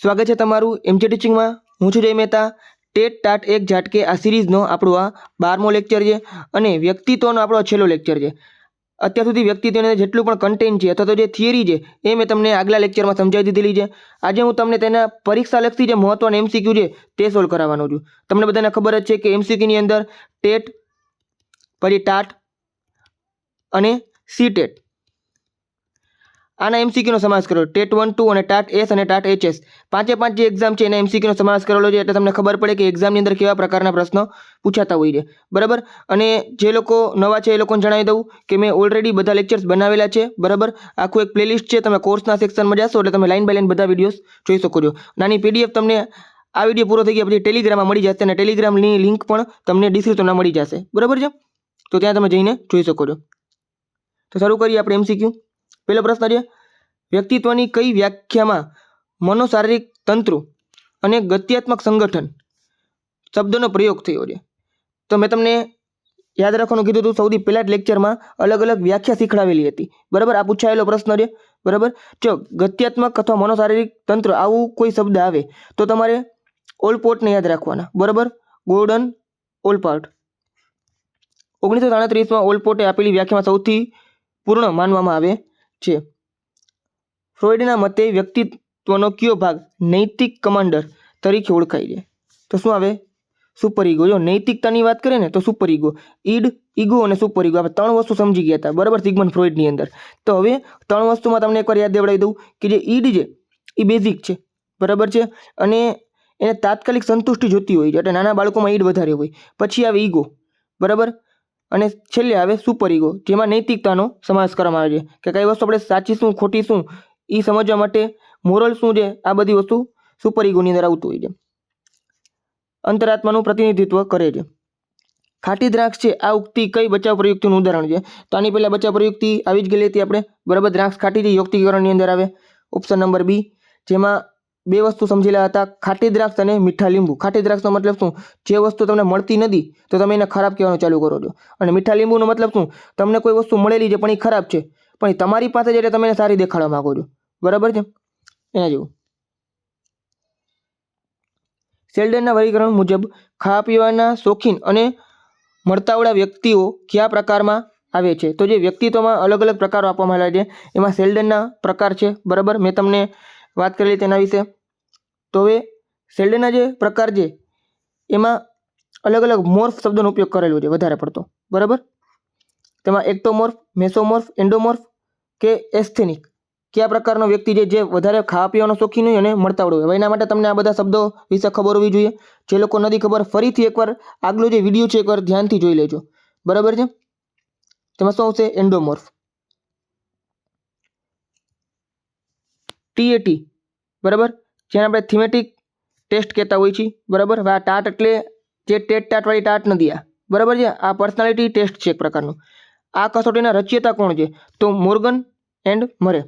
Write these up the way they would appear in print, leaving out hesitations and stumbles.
સ્વાગત છે તમારું એમજે ટીચિંગમાં. હું છું જય મહેતા. ટેટ ટાટ એક ઝાટકે આ સિરીઝનો આપણો આ 12મો લેક્ચર છે અને વ્યક્તિત્વનો આપણો છેલ્લો લેક્ચર છે. અત્યાર સુધી વ્યક્તિત્વને જેટલું પણ કન્ટેન્ટ છે અથવા તો જે થિયરી છે એ મેં તમને આગલા લેક્ચરમાં સમજાવી દીધેલી છે. આજે હું તમને તેના પરીક્ષાલક્ષી જે મહત્વના એમસીક્યુ છે તે સોલ્વ કરાવવાનો છું. તમને બધાને ખબર જ છે કે એમસીક્યુની અંદર ટેટ, પછી ટાટ અને સી ટેટ આના એમસીક્યુનો સમાવેશ કરેલો. ટેટ 1, 2 અને ટાટ એસ અને ટાટ એચએસ પાંચે પાંચ જે એક્ઝામ છે એના એમસીક્યુનો સમાવેશ કરેલો છે. એટલે તમને ખબર પડે કે એક્ઝામની અંદર કેવા પ્રકારના પ્રશ્નો પૂછાતા હોય છે, બરાબર. અને જે લોકો નવા છે એ લોકોને જણાવી દઉં કે મેં ઓલરેડી બધા લેક્ચર્સ બનાવેલા છે, બરાબર. આખું એક પ્લેલિસ્ટ છે, તમે કોર્સના સેક્શનમાં જશો એટલે તમે લાઈન બાય લાઈન બધા વિડીયોઝ જોઈ શકો છો. નાની પીડીએફ તમને આ વિડીયો પૂરો થઈ ગયા પછી ટેલિગ્રામમાં મળી જશે અને ટેલિગ્રામની લિંક પણ તમને ડિસ્ક્રિપ્શનમાં મળી જશે, બરાબર છે. તો ત્યાં તમે જઈને જોઈ શકો છો. તો શરૂ કરીએ આપણે એમસીક્યુ. પહેલો પ્રશ્ન છે, વ્યક્તિત્વની કઈ વ્યાખ્યામાં મનોશારીરિક તંત્ર અને ગત્યાત્મક સંગઠન શબ્દનો પ્રયોગ થયો છે? તો મેં તમને યાદ રાખવાનું કીધું હતું સૌથી પહેલા જ લેક્ચરમાં અલગ અલગ વ્યાખ્યા શીખડાવેલી હતી, બરાબર. આ પૂછાયેલો પ્રશ્ન છે, બરાબર. જો ગત્યાત્મક અથવા મનોશારીરિક તંત્ર આવું કોઈ શબ્દ આવે તો તમારે ઓલપોર્ટને યાદ રાખવાના, બરાબર. ગોર્ડન ઓલપોર્ટ 1937માં ઓલપોર્ટે આપેલી વ્યાખ્યામાં સૌથી પૂર્ણ માનવામાં આવે છે. ફ્રોઇડના મતે વ્યક્તિત્વનો કયો ભાગ નૈતિક કમાન્ડર તરીકે ઓળખાય છે? તો શું આવે? Super ego. જો નૈતિકતાની વાત કરીએ ને તો સુપર ઈગો, ઈડ, ઈગો અને સુપર ઈગો. આપણે ત્રણ વસ્તુ સમજી ગયા હતા, બરાબર, સિગમન્ડ ફ્રોઇડની અંદર. તો હવે ત્રણ વસ્તુમાં તમને એકવાર યાદ દેવડાવી દઉં કે જે ઈડ છે એ બેઝિક છે, બરાબર છે, અને એને તાત્કાલિક સંતુષ્ટિ જોતી હોય છે એટલે નાના બાળકોમાં ઈડ વધારે હોય. પછી આવે ઈગો, બરાબર, અને છેલ્લે આવે સુપર ઈગો જેમાં નૈતિકતાનો સમાવેશ કરવામાં આવે છે કે કઈ વસ્તુ આપણે સાચી શું ખોટી શું એ સમજવા માટે મોરલ શું છે આ બધી વસ્તુ સુપર ઈગોની અંદર આવતું હોય છે. અંતરાત્માનું પ્રતિનિધિત્વ કરે છે. ખાટી દ્રાક્ષ છે આ ઉક્તિ કઈ બચાવ પ્રયુક્તિનું ઉદાહરણ છે? તો આની પહેલા બચાવ પ્રયુક્તિ આવી જ ગયેલી હતી આપણે, બરાબર. દ્રાક્ષ ખાટી છે યુક્તિકરણની અંદર આવે. ઓપ્શન નંબર બી, જેમાં બે વસ્તુ સમજેલા હતા, ખાટી દ્રાક્ષ અને મીઠા લીંબુ. ખાટી દ્રાક્ષનો મતલબ શું? જે વસ્તુ તમને મળતી નથી તો તમે એને ખરાબ કહેવાનું ચાલુ કરો છો. અને મીઠા લીંબુનો મતલબ શું? તમને કોઈ વસ્તુ મળેલી છે પણ એ ખરાબ છે પણ એ તમારી પાસે છે એટલે તમે એને સારી દેખાડવા માંગો છો, બરાબર છે. એના જેવું. શેલ્ડનના વર્ગીકરણ મુજબ ખાવા પીવાના શોખીન અને મળતાવળા વ્યક્તિઓ કયા પ્રકારમાં આવે છે? તો જે વ્યક્તિત્વમાં અલગ અલગ પ્રકારો આપવામાં આવેલા છે એમાં શેલ્ડનના પ્રકાર છે, બરાબર. મેં તમને વાત કરેલી તેના વિશે. તો હવે શેલ્ડનના જે પ્રકાર છે એમાં અલગ અલગ મોર્ફ શબ્દનો ઉપયોગ કરેલો છે વધારે પડતો, બરાબર. તેમાં એક્ટોમોર્ફ, મેસોમોર્ફ, એન્ડોમોર્ફ કે એસ્થેનિક કયા પ્રકારનો વ્યક્તિ છે જે વધારે ખાવા પીવાનો શોખીન હોય અને મળતાવળો હોય. એના માટે તમને આ બધા શબ્દો વિશે ખબર હોવી જોઈએ. જે લોકો નથી ખબર ફરીથી એકવાર આગલો જે વિડીયો છે એકવાર ધ્યાનથી જોઈ લેજો, બરાબર છે. તેમાં શું આવશે? એન્ડોમોર્ફ. TAT, બરાબર, જેને આપણે થીમેટિક ટેસ્ટ કહેતા હોઈએ છીએ, બરાબર. આ ટાટ એટલે જે ટેટ ટાટ વાળી ટાટ નથી આ, બરાબર છે. આ પર્સનાલિટી ટેસ્ટ છે એક પ્રકારનું. આ કસોટીના રચયિતા કોણ છે? તો મોર્ગન એન્ડ મરે.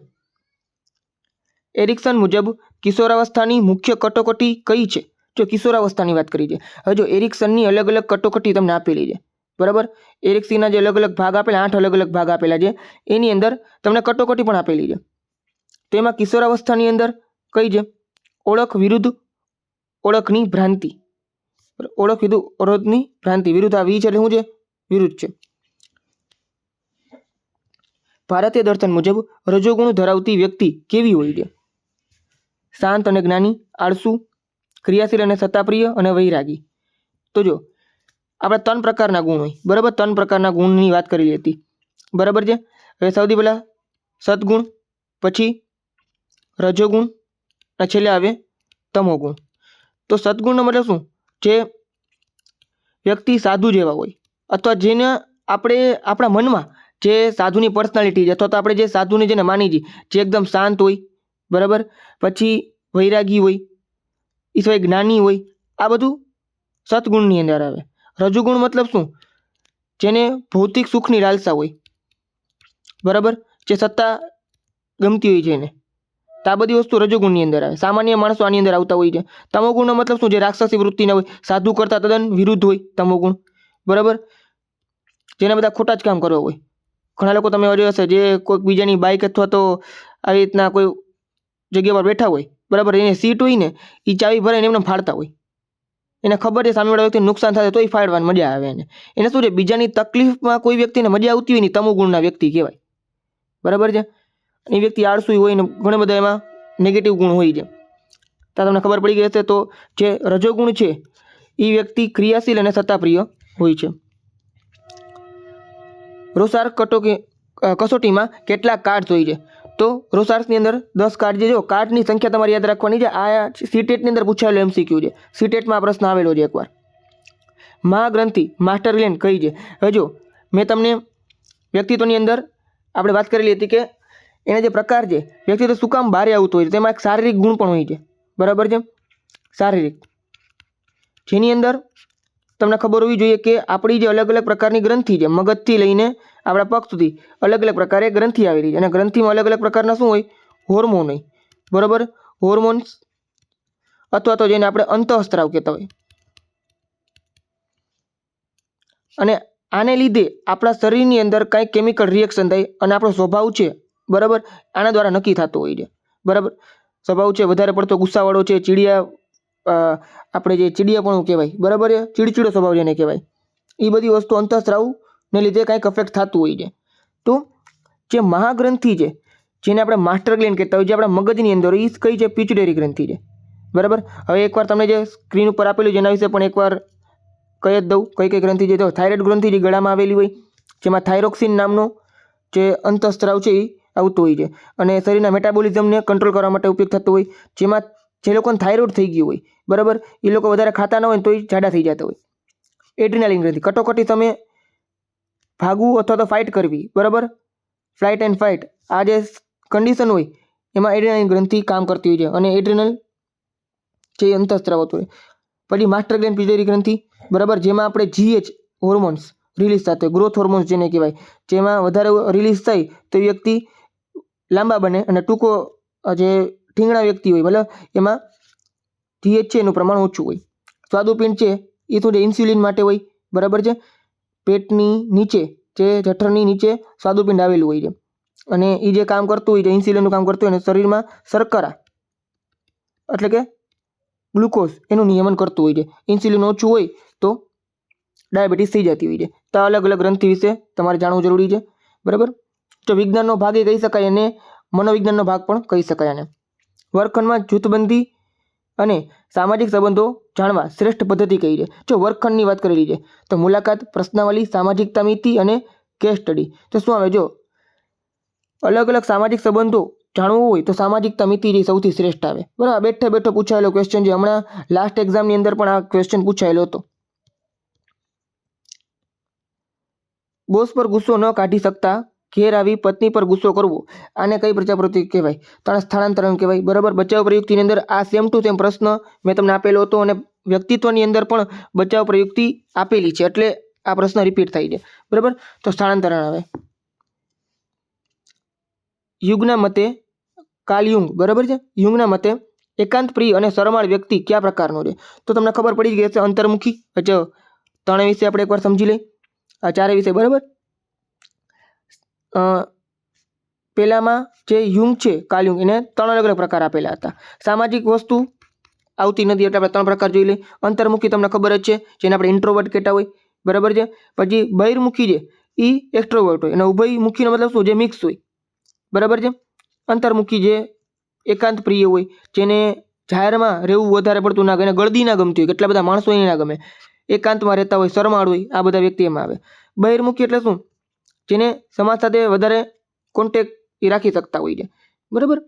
એરિક્સન મુજબ કિશોરાવસ્થાની મુખ્ય કટોકટી કઈ છે? જો કિશોરાવસ્થાની વાત કરી છે. હવે જો એરિક્સનની અલગ અલગ કટોકટી તમને આપેલી છે, બરાબર. એરિક્સનના જે અલગ અલગ ભાગ આપેલા, 8 અલગ અલગ ભાગ આપેલા છે, એની અંદર તમને કટોકટી પણ આપેલી છે. તો એમાં કિશોરાવસ્થાની અંદર કઈ છે? ઓળખ વિરુદ્ધ ઓળખની ભ્રાંતિ. ઓળખ વિરુદ્ધ ઓળખની ભ્રાંતિ. વિરુદ્ધ આ વી છે એટલે શું છે? વિરુદ્ધ છે. ભારતીય દર્શન મુજબ રજોગુણ ધરાવતી વ્યક્તિ કેવી હોય છે? શાંત અને જ્ઞાની, આળસુ, ક્રિયાશીલ અને સત્તાપ્રિય અને વૈરાગી. તો જો આપણે 3 પ્રકારના ગુણ હોય, બરાબર. 3 પ્રકારના ગુણની વાત કરેલી હતી, બરાબર છે. હવે સૌથી પહેલા સદગુણ, પછી રજોગુણ અને છેલ્લે આવે તમોગુણ. તો સદગુણનો મતલબ શું? જે વ્યક્તિ સાધુ જેવા હોય અથવા જેને આપણે આપણા મનમાં જે સાધુની પર્સનાલિટી છે અથવા તો આપણે જે સાધુને જેને માની છીએ જે એકદમ શાંત હોય, બરાબર. પછી વૈરાગી હોય, એ સિવાય જ્ઞાની હોય, આ બધું સદગુણની અંદર આવે. રજોગુણ મતલબ શું? જેને ભૌતિક સુખની લાલસા હોય, બરાબર, જે સત્તા ગમતી હોય છે એને. તો આ બધી વસ્તુ રજોગુણની અંદર આવે. સામાન્ય માણસો આની અંદર આવતા હોય છે. તમોગુણનો મતલબ શું? જે રાક્ષસી વૃત્તિના હોય, સાધુ કરતાં તદ્દન વિરુદ્ધ હોય તમોગુણ, બરાબર. જેને બધા ખોટા જ કામ કરવા હોય. ઘણા લોકો તમે જોયા હશે જે કોઈક બીજાની બાઇક અથવા તો આવી રીતના કોઈ જગ્યા પર બેઠા હોય બરાબર, એને સીટ હોય ને એ ચાવી ભરાઈને એમને ફાડતા હોય. એને ખબર છે સામેવાળા વ્યક્તિને નુકસાન થાય તોય ફાડવાની મજા આવે એને શું છે બીજાની તકલીફમાં કોઈ વ્યક્તિને મજા આવતી હોય ને તમોગુણના વ્યક્તિ કહેવાય. બરાબર છે. એ વ્યક્તિ આળસુ હોય ને ઘણા બધા એમાં નેગેટિવ ગુણ હોય છે. તો તમને ખબર પડી ગઈ હશે. તો જે રજોગુણ છે એ વ્યક્તિ ક્રિયાશીલ અને સત્તાપ્રિય હોય છે. રોસાર કસોટીમાં કેટલા કાર્ડ હોય છે? તો રોસાર્સની અંદર 10 કાર્ડ છે. જો કાર્ડની સંખ્યા તમારે યાદ રાખવાની છે. આ સીટેટની અંદર પૂછાયેલો એમસીક્યુ છે. સીટેટમાં આ પ્રશ્ન આવેલો છે એકવાર. મહાગ્રંથિ માસ્ટર ગ્લેન્ડ કઈ છે? હવે જો મેં તમને વ્યક્તિત્વની અંદર આપણે વાત કરેલી હતી કે એના જે પ્રકાર છે વ્યક્તિત્વ શું કામ બહાર આવતું હોય છે, તેમાં એક શારીરિક ગુણ પણ હોય છે. બરાબર છે. શારીરિક, જેની અંદર તમને ખબર હોવી જોઈએ કે આપણી જે અલગ અલગ પ્રકારની ગ્રંથિ છે, મગજથી લઈને આપણા પગ સુધી અલગ અલગ પ્રકારે ગ્રંથિ આવેલી છે. અને ગ્રંથિમાં અલગ અલગ પ્રકારના શું હોય? હોર્મોન હોય. બરાબર, હોર્મોન્સ અથવા તો જેને આપણે અંતઃસ્ત્રાવ કહેતા હોય. અને આને લીધે આપણા શરીરની અંદર કાંઈ કેમિકલ રિએક્શન થાય અને આપણો સ્વભાવ છે બરાબર આના દ્વારા નક્કી થતો હોય છે. બરાબર, સ્વભાવ છે વધારે પડતો ગુસ્સાવાળો છે, આપણે જે ચીડિયાપણું કહેવાય, બરાબર છે, ચીડચીડો સ્વભાવ જેને કહેવાય, એ બધી વસ્તુ અંતઃસ્ત્રાવને લીધે કાંઈક અફેક્ટ થતું હોય છે. તો જે મહાગ્રંથિ છે જેને આપણે માસ્ટર ગ્લેન્ડ કહેતા હોય, જે આપણા મગજની અંદર એ કઈ છે? પિચ્યુટરી ગ્રંથિ છે. બરાબર, હવે એકવાર તમને જે સ્ક્રીન ઉપર આપેલું છે એના વિશે પણ એકવાર કહી જ દઉં કઈ કઈ ગ્રંથિ છે. તો થાઇરોઇડ ગ્રંથિ જે ગળામાં આવેલી હોય, જેમાં થાઇરોક્સિન નામનો જે અંતઃસ્ત્રાવ છે એ આવતો હોય છે અને શરીરના મેટાબોલિઝમને કંટ્રોલ કરવા માટે ઉપયોગ થતો હોય. જેમાં જે લોકોને થાઇરોઇડ થઈ ગયું હોય, બરાબર, એ લોકો વધારે ખાતા ન હોય તો એ જાડા થઈ જતા હોય. એડ્રીનાલિન ગ્રંથિ, કટોકટી તમે ભાગવું અથવા તો ફાઇટ કરવી, બરાબર, ફ્લાઇટ એન્ડ ફાઇટ, આ જે કન્ડિશન હોય એમાં એડ્રીનાલિન ગ્રંથિ કામ કરતી હોય છે અને એડ્રીનલ જે અંતઃસ્ત્રાવ હોતો હોય. પછી માસ્ટર ગ્લેન્ડ પિટ્યુટરી ગ્રંથિ, બરાબર, જેમાં આપણે GH હોર્મોન્સ રિલીઝ થતા હોય, ગ્રોથ હોર્મોન્સ જેને કહેવાય, જેમાં વધારે રિલીઝ થાય તો વ્યક્તિ લાંબા બને અને ટૂંકો જે ઠીંગણા વ્યક્તિ હોય મતલબ એમાં GH છે એનું પ્રમાણ ઓછું હોય. સ્વાદુપિંડ છે એ શું છે? ઇન્સ્યુલિન માટે હોય. બરાબર છે. પેટની નીચે જે જઠરની નીચે સ્વાદુપિંડ આવેલું હોય છે અને એ જે કામ કરતું હોય છે ઇન્સ્યુલિનનું કામ કરતું હોય અને શરીરમાં શર્કરા એટલે કે ગ્લુકોઝ એનું નિયમન કરતું હોય છે. ઇન્સ્યુલિન ઓછું હોય તો ડાયાબિટીસ થઈ જતી હોય છે. તો અલગ અલગ ગ્રંથિ વિશે તમારે જાણવું જરૂરી છે. બરાબર, તો વિજ્ઞાનનો ભાગ એ કહી શકાય અને મનોવિજ્ઞાનનો ભાગ પણ કહી શકાય. આને વર્ગખંડમાં જૂથબંધી અને સામાજિક સંબંધો જાણવા શ્રેષ્ઠ પદ્ધતિ કઈ છે? જો વર્ગખંડની વાત કરેલી છે તો મુલાકાત, પ્રશ્નાવલી, સામાજિકતા મિતિ અને કેસ સ્ટડી. તો શું આવે? જો અલગ અલગ સામાજિક સંબંધો જાણવું હોય તો સામાજિકતા મિતિ જે સૌથી શ્રેષ્ઠ આવે. બરાબર, બેઠે બેઠો પૂછાયેલો ક્વેશ્ચન છે. હમણાં લાસ્ટ એક્ઝામની અંદર પણ આ ક્વેશ્ચન પૂછાયેલો હતો. બોસ પર ગુસ્સો ન કાઢી શકતા ઘેર આવી પત્ની પર ગુસ્સો કરવો, આને કઈ પ્રજાપ્રવૃત્તિ કહેવાય? સ્થળાંતરણ કહેવાય. બરાબર, બચાવ પ્રયુક્તિની અંદર આ સેમ ટુ સેમ પ્રશ્ન મેં તમને આપેલો હતો અને વ્યક્તિત્વની અંદર પણ બચાવ પ્રયુક્તિ આપેલી છે એટલે આ પ્રશ્ન રિપીટ થાય છે. બરાબર, તો સ્થળાંતરણ આવે. યુગના મતે કાર્લ બરાબર છે, યુંગના મતે એકાંત પ્રિય અને શરમાળ વ્યક્તિ કયા પ્રકારનો છે? તો તમને ખબર પડી જ ગઈ હશે. અંતર્મુખી. જો ત્રણેય વિશે આપણે એકવાર સમજી લઈએ. આ ચારે વિશે. બરાબર, પહેલામાં જે યુંગ છે કાર્લ યુંગ, એને 3 અલગ અલગ પ્રકાર આપેલા હતા. સામાજિક વસ્તુ આવતી નથી એટલે આપણે 3 પ્રકાર જોઈ લઈએ. અંતર્મુખી તમને ખબર જ છે, જેને આપણે ઇન્ટ્રોવર્ટ કહેતા હોય. બરાબર છે. પછી બહિર્મુખી છે એ એક્સ્ટ્રોવર્ટ હોય અને ઉભયમુખીનો મતલબ શું? જે મિક્સ હોય. બરાબર છે. અંતર્મુખી જે એકાંત પ્રિય હોય, જેને જાહેરમાં રહેવું વધારે પડતું ના ગમે, ગળદી ના ગમતી હોય, કેટલા બધા માણસો એને ના ગમે, એકાંતમાં રહેતા હોય, શરમાળ હોય, આ બધા વ્યક્તિ એમાં આવે. બહિર્મુખી એટલે શું? જેને સમાજ સાથે વધારે કોન્ટેક્ટ એ રાખી શકતા હોય છે. બરાબર,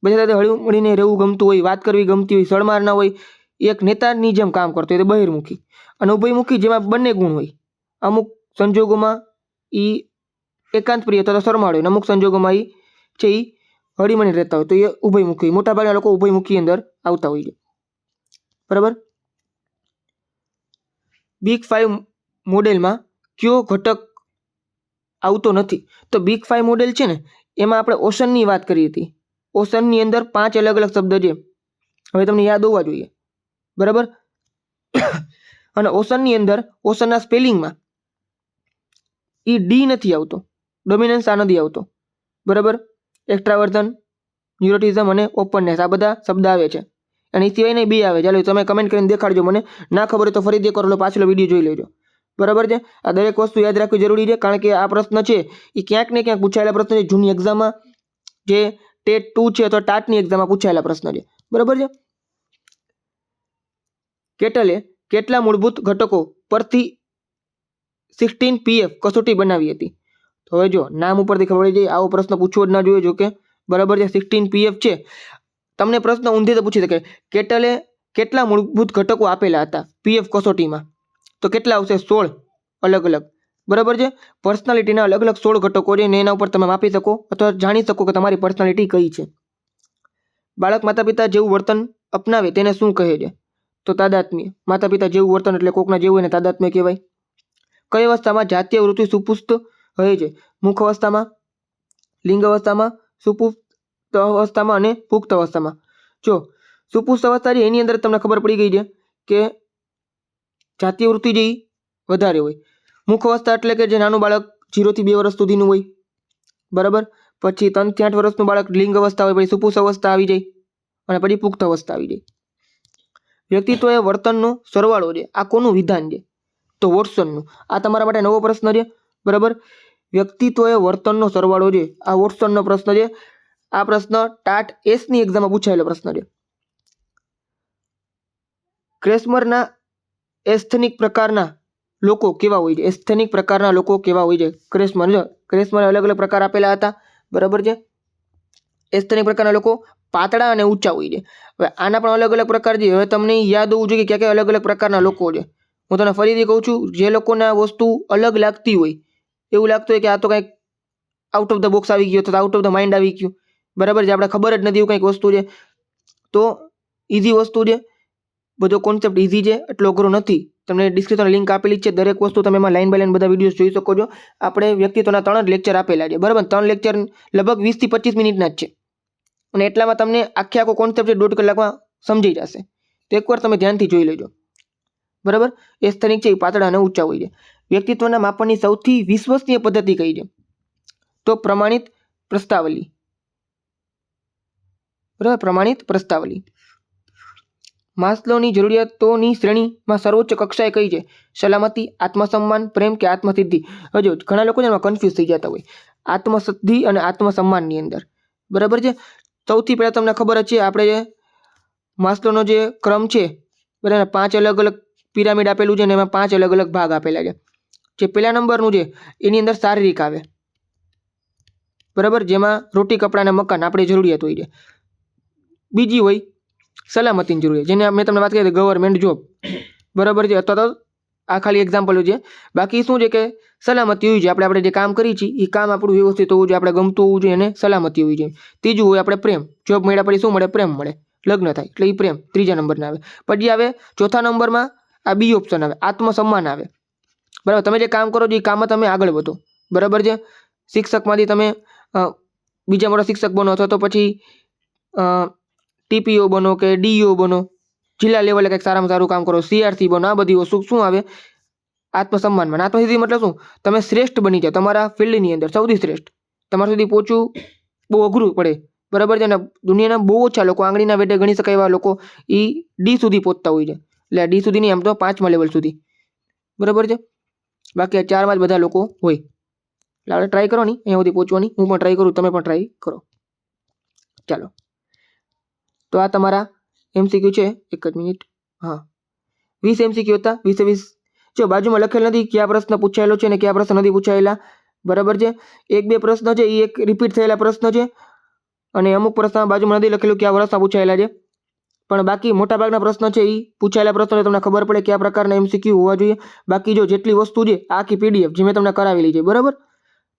બધા સાથે હળી મળીને રહેવું ગમતું હોય, વાત કરવી ગમતી હોય, શરમાળ ના હોય, એક નેતાની જેમ કામ કરતો હોય તો બહિર્મુખી. અને ઉભયમુખી જેમાં બંને ગુણ હોય. અમુક સંજોગોમાં એ એકાંત પ્રિય અથવા શરમાળ હોય, અમુક સંજોગોમાં એ છે એ હળીમળી રહેતા હોય તો એ ઉભયમુખી. મોટાભાગના લોકો ઉભયમુખી અંદર આવતા હોય છે. બરાબર, બિગ 5 મોડેલમાં કયો ઘટક આવતો નથી? તો બિગ 5 મોડેલ છે ને એમાં આપણે ઓશનની વાત કરી હતી. ઓશનની અંદર 5 અલગ અલગ શબ્દ છે, હવે તમને યાદ હોવા જોઈએ. બરાબર, અને ઓશનની અંદર ઓશનના સ્પેલિંગમાં ડી નથી આવતો, ડોમિનન્સ આ નથી આવતો. બરાબર, એક્સ્ટ્રાવર્ઝન, ન્યુરોટિઝમ અને ઓપનનેસ, આ બધા શબ્દ આવે છે. અને એ સિવાય નહીં બી આવે. ચાલો તમે કમેન્ટ કરીને દેખાડજો મને. ના ખબર હોય તો ફરીથી કરો, પાછલો વિડીયો જોઈ લેજો. બરાબર છે. આ દરેક વસ્તુ યાદ રાખવી જરૂરી છે, કારણ કે આ પ્રશ્ન છે એ ક્યાંક ને ક્યાંક પૂછાયેલા પ્રશ્ન છે. જૂની એક્ઝામમાં જે ટેટ 2 છે અથવા ટાટની એક્ઝામમાં પૂછાયેલા પ્રશ્ન છે. બરાબર છે. કેટલે કેટલા મૂળભૂત ઘટકો પરથી 16 PF કસોટી બનાવી હતી? તો હવે જો નામ ઉપરથી ખબર પડી જાય, આવો પ્રશ્ન પૂછવો જ ના જોઈએ. જો કે બરાબર છે, 16 PF છે. તમને પ્રશ્ન ઊંધી તો પૂછી શકે, કેટલે કેટલા મૂળભૂત ઘટકો આપેલા હતા PF કસોટીમાં? તો કેટલા આવશે? 16 અલગ અલગ. બરાબર છે. પર્સનાલિટીના અલગ અલગ 16 ઘટકો છે ને એના ઉપર તમે માપી શકો અથવા જાણી શકો કે તમારી પર્સનાલિટી કઈ છે. બાળક માતા પિતા જેવું વર્તન અપનાવે તેને શું કહે છે? તો તાદાત્મ્ય. માતા પિતા જેવું વર્તન એટલે કોકના જેવું એને તાદાત્મ્ય કહેવાય. કઈ અવસ્થામાં જાતીય વૃત્તિ સુપુષ્ટ હોય છે? મુખ અવસ્થામાં, લિંગ અવસ્થામાં, સુપુષ્ટ અવસ્થામાં અને પુખ્ત અવસ્થામાં. જો સુપુષ્ટ અવસ્થા છે એની અંદર તમને ખબર પડી ગઈ છે કે જાતીય વૃત્તિ જે વધારે હોય. મુખ અવસ્થા એટલે કે જે નાનું બાળક 0 થી 2 વર્ષ સુધીનું હોય. બરાબર. પછી 3 થી 8 વર્ષનું બાળક લિંગ અવસ્થા હોય, પછી સુપુષ્ટ અવસ્થા આવી જાય અને પછી પુખ્ત અવસ્થા આવી જાય. વ્યક્તિત્વ એ વર્તનનો સરવાળો છે. આ કોનું વિધાન છે? તો વોટસનનું. આ તમારા માટે નવો પ્રશ્ન છે. બરાબર. વ્યક્તિત્વ એ વર્તનનો સરવાળો છે. આ વોટસનનો પ્રશ્ન છે. આ પ્રશ્ન ટાટ એસની એક્ઝામમાં પૂછાયેલો પ્રશ્ન છે. ક્રેસ્મરના એસ્થેનિક પ્રકારના લોકો કેવા હોય છે? એસ્થેનિક પ્રકારના લોકો કેવા હોય છે? ક્રેસ્મર અલગ અલગ પ્રકાર આપેલા હતા. બરાબર છે. એસ્થેનિક પ્રકારના લોકો પાતળા અને ઊંચા હોય છે. હવે આના પણ અલગ અલગ પ્રકાર છે. હવે તમને યાદ હોવું જોઈએ કે ક્યાં ક્યાં અલગ અલગ પ્રકારના લોકો છે. હું તમને ફરીથી કહું છું, જે લોકોને આ વસ્તુ અલગ લાગતી હોય, એવું લાગતું હોય કે આ તો કંઈક આઉટ ઓફ ધ બોક્સ આવી ગયું અથવા આઉટ ઓફ ધ માઇન્ડ આવી ગયું. બરાબર છે. આપણે ખબર જ નથી એવું કંઈક વસ્તુ છે. તો ઇઝી વસ્તુ છે. બધો કોન્સેપ્ટ ઇઝી છે, એટલો અઘરો નથી. તમને ડિસ્ક્રિપ્શન લિંક આપેલી છે. દરેક વસ્તુ તમે એમાં લાઈન બાય લાઈન બધા વિડીયો જોઈ શકો છો. આપણે વ્યક્તિત્વના 3 જ લેક્ચર આપેલા છે. બરાબર. 3 લેક્ચર લગભગ 20 થી 25 મિનિટના જ છે. અને એટલામાં તમને આખો કોન્સેપ્ટ 1.5 કલાકમાં સમજી જશે. તો એકવાર તમે ધ્યાનથી જોઈ લેજો. બરાબર. એસ્થેનિક છે એ પાતળા અને ઊંચા હોય છે. વ્યક્તિત્વના માપનની સૌથી વિશ્વસનીય પદ્ધતિ કઈ છે? તો પ્રમાણિત પ્રસ્તાવલી. બરાબર. પ્રમાણિત પ્રસ્તાવલી. માસ્લોની જરૂરિયાતોની શ્રેણીમાં સર્વોચ્ચ કક્ષાએ કઈ છે? સલામતી, આત્મસન્માન, પ્રેમ કે આત્મસિદ્ધિ? હજુ ઘણા લોકો એમાં કન્ફ્યુઝ થઈ જતા હોય આત્મસિદ્ધિ અને આત્મસન્માનની અંદર. બરાબર છે. સૌથી પહેલાં તમને ખબર જ છે, આપણે માસ્લોનો જે ક્રમ છે, બરાબર, 5 અલગ અલગ પિરામિડ આપેલું છે અને એમાં 5 અલગ અલગ ભાગ આપેલા છે. જે પહેલા નંબરનું છે એની અંદર શારીરિક આવે. બરાબર. જેમાં રોટી, કપડાં અને મકાન આપણી જરૂરિયાત હોય છે. બીજી હોય સલામતીની જરૂરિયાત, જેને મેં તમને વાત કરી ગવર્મેન્ટ જોબ. બરાબર છે. અથવા તો આ ખાલી એક્ઝામ્પલ છે. બાકી શું છે કે સલામતી હોય છે. આપણે જે કામ કરીએ છીએ એ કામ આપણું વ્યવસ્થિત હોવું જોઈએ, આપણે ગમતું હોવું જોઈએ અને સલામતી હોવી જોઈએ. ત્રીજું હોય આપણે પ્રેમ. જોબ મળ્યા પછી શું મળે? પ્રેમ મળે. લગ્ન થાય એટલે એ પ્રેમ ત્રીજા નંબરના આવે. પછી આવે ચોથા નંબરમાં આ બી ઓપ્શન આવે, આત્મસન્માન આવે. બરાબર. તમે જે કામ કરો છો એ કામમાં તમે આગળ વધો. બરાબર છે. શિક્ષકમાંથી તમે બીજા મોટા શિક્ષક બનો અથવા તો પછી TPO બનો કે DO બનો, જિલ્લા લેવલે કંઈક સારામાં સારું કામ કરો, CRC બનો. આ બધી વસ્તુ શું આવે? આત્મસન્માનમાં. આત્મસિદ્ધિ મતલબ શું? તમે શ્રેષ્ઠ બની જાઓ તમારા ફિલ્ડની અંદર, સૌથી શ્રેષ્ઠ. તમારા સુધી પહોંચવું બહુ અઘરું પડે. બરાબર છે. અને દુનિયાના બહુ ઓછા લોકો, આંગળીના વેઢે ગણી શકાય એવા લોકો એ D સુધી પહોંચતા હોય છે. એટલે D સુધી નહીં, આમ તો 5મા લેવલ સુધી. બરાબર છે. બાકી 4માં જ બધા લોકો હોય. એટલે આપણે ટ્રાય કરવાની અહીંયા સુધી પહોંચવાની. હું પણ ટ્રાય કરું, તમે પણ ટ્રાય કરો. ચાલો, તો આ તમારા MCQ છે. એક જ મિનિટ. હા, 20 MCQ હતા. 20 જો બાજુમાં લખેલ નથી કયા પ્રશ્ન પૂછાયેલો છે અને કયા પ્રશ્ન નથી પૂછાયેલા. બરાબર છે. 1-2 પ્રશ્ન છે એ એક રિપીટ થયેલા પ્રશ્ન છે અને અમુક પ્રશ્ન બાજુમાં નથી લખેલું કયા વર્ષમાં પૂછાયેલા છે. પણ બાકી મોટાભાગના પ્રશ્ન છે એ પૂછાયેલા પ્રશ્નો તમને ખબર પડે કયા પ્રકારના MCQ હોવા જોઈએ. બાકી જો જેટલી વસ્તુ છે આખી PDF જે મેં તમને કરાવેલી છે, બરાબર,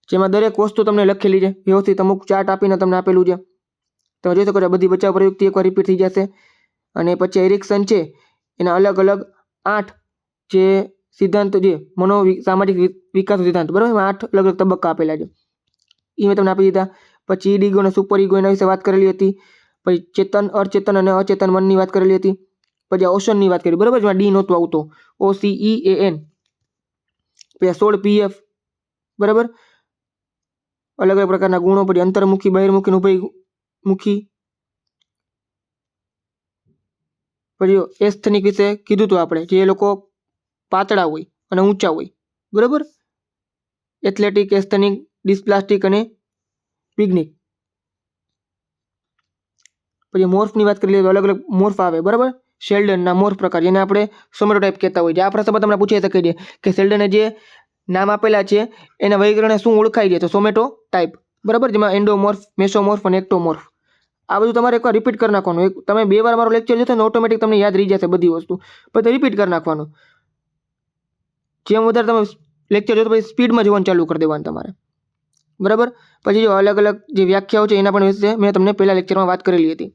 જેમાં દરેક વસ્તુ તમને લખેલી છે વ્યવસ્થિત, અમુક ચાર્ટ આપીને તમને આપેલું છે. તમે જોઈ શકો છો બધી બચાવ પ્રયુક્તિ એકવાર રિપીટ થઈ જશે. અને પછી એરિક્સન છે એના અલગ અલગ 8 જે સિદ્ધાંત છે, સામાજિક વિકાસ સિદ્ધાંત, બરાબર, એમાં 8 અલગ અલગ તબક્કા આપેલા છે. એ મેં તમને આપી દીધા. પછી ઈડિગો અને સુપર ઈગો એના વિશે વાત કરેલી હતી. પછી ચેતન, અચેતન અને અચેતન મનની વાત કરેલી હતી. પછી ઓશનની વાત કરી, બરાબર, જેમાં D નહોતું આવતો, OCEAN. પછી 16 PF, બરાબર, અલગ અલગ પ્રકારના ગુણો. પછી અંતર્મુખી, બહિર્મુખી, ઉભય મુખી. પછી એસ્થેનિક વિશે કીધું હતું આપણે, જે લોકો પાતળા હોય અને ઊંચા હોય, બરાબર. એથ્લેટિક, એસ્થેનિક, ડિસ્પ્લાસ્ટિક અને પિગ્નિક. પછી મોર્ફની વાત કરી લઈએ તો અલગ અલગ મોર્ફ આવે, બરાબર. શેલ્ડનના મોર્ફ પ્રકાર, જેને આપણે સોમેટો ટાઈપ કહેતા હોય છે. આ પ્રશ્ન તમને પૂછી શકે છે કે શેલ્ડને જે નામ આપેલા છે એના વર્ગીકરણને શું ઓળખાય છે? તો સોમેટો ટાઈપ, બરાબર. જેમાં એન્ડોમોર્ફ, મેસોમોર્ફ અને એક્ટોમોર્ફ. આ બધું તમારે એકવાર રિપીટ કરી નાખવાનું. તમે 2 વાર મારો લેક્ચર જોશો ને ઓટોમેટિક તમને યાદ રહી જશે બધી વસ્તુ. પછી રિપીટ કરી નાખવાનું. જેમ વધારે તમે લેક્ચર જોશો પછી સ્પીડમાં જોવાનું ચાલુ કરી દેવાનું તમારે, બરાબર. પછી જો અલગ અલગ જે વ્યાખ્યાઓ છે એના પણ વિશે મેં તમને પહેલા લેક્ચરમાં વાત કરેલી હતી.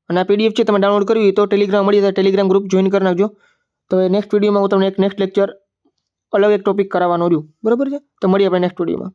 અને આ પીડીએફ છે તમે ડાઉનલોડ કરવી હોય તો ટેલિગ્રામ મળી જાય, ટેલિગ્રામ ગ્રુપ જોઈન કરી નાખજો. તો નેક્સ્ટ વિડીયોમાં હું તમને નેક્સ્ટ લેક્ચર અલગ એક ટોપિક કરાવવાનો રહ્યું, બરાબર છે. તો મળીએ આપણે નેક્સ્ટ વિડીયોમાં.